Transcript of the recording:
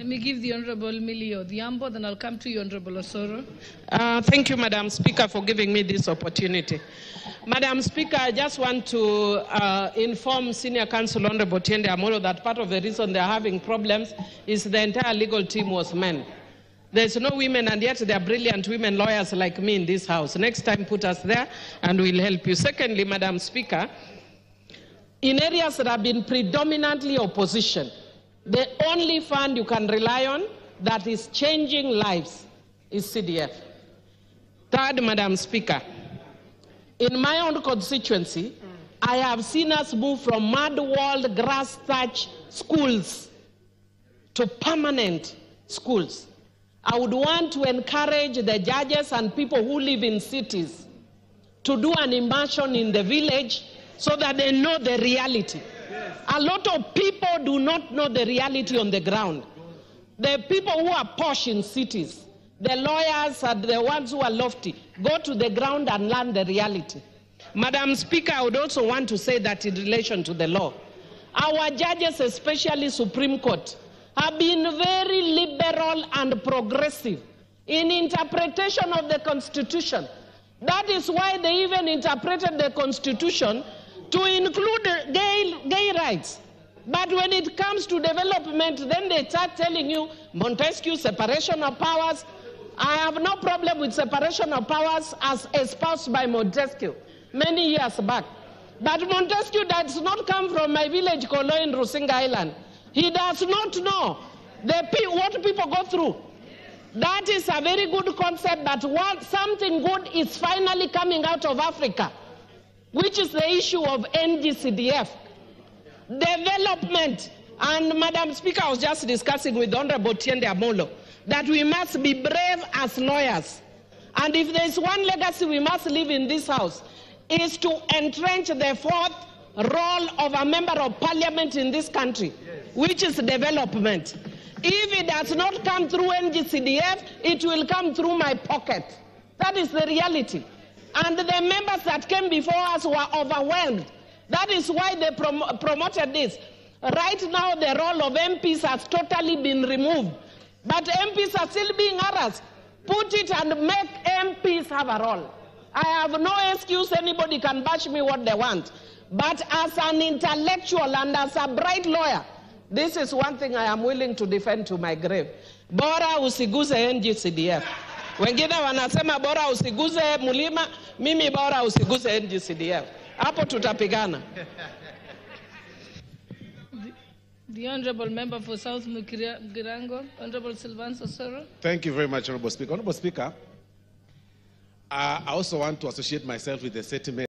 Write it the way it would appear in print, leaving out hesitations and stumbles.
Let me give the Honorable Millie Odhaimbo, then I'll come to you, Honorable Osoro. Thank you, Madam Speaker, for giving me this opportunity. Madam Speaker, I just want to inform Senior Counsel Honorable Tiende Amolo that part of the reason they're having problems is the entire legal team was men. There's no women, and yet there are brilliant women lawyers like me in this House. Next time, put us there, and we'll help you. Secondly, Madam Speaker, in areas that have been predominantly opposition, the only fund you can rely on that is changing lives is CDF. Third, Madam Speaker, in my own constituency, I have seen us move from mud-walled, grass-thatched schools to permanent schools. I would want to encourage the judges and people who live in cities to do an immersion in the village so that they know the reality. Yes. A lot of people do not know the reality on the ground. The people who are posh in cities, the lawyers and the ones who are lofty, go to the ground and learn the reality. Madam Speaker, I would also want to say that in relation to the law, our judges, especially Supreme Court, have been very liberal and progressive in interpretation of the Constitution. That is why they even interpreted the Constitution to include gay rights. But when it comes to development, then they start telling you, Montesquieu, separation of powers. I have no problem with separation of powers as espoused by Montesquieu many years back. But Montesquieu does not come from my village, Kolo, in Rusinga Island. He does not know what people go through. That is a very good concept, but something good is finally coming out of Africa, which is the issue of NG-CDF. Development. And Madam Speaker, I was just discussing with Honorable Tiende Amolo that we must be brave as lawyers. And if there is one legacy we must leave in this House, is to entrench the fourth role of a member of parliament in this country, which is development. If it does not come through NG-CDF, it will come through my pocket. That is the reality. And the members that came before us were overwhelmed. That is why they promoted this. Right now, the role of MPs has totally been removed. But MPs are still being harassed. Put it and make MPs have a role. I have no excuse. Anybody can bash me what they want. But as an intellectual and as a bright lawyer, this is one thing I am willing to defend to my grave. Bora usiguze NG-CDF. Wengine wanasema bora usiguze Murima, mimi bora usiguze NG-CDF. Hapo tutapigana. The Honorable Member for South Mugirango, Honorable Sylvanus Osoro. Thank you very much, Honorable Speaker. Honorable Speaker, I also want to associate myself with the sentiment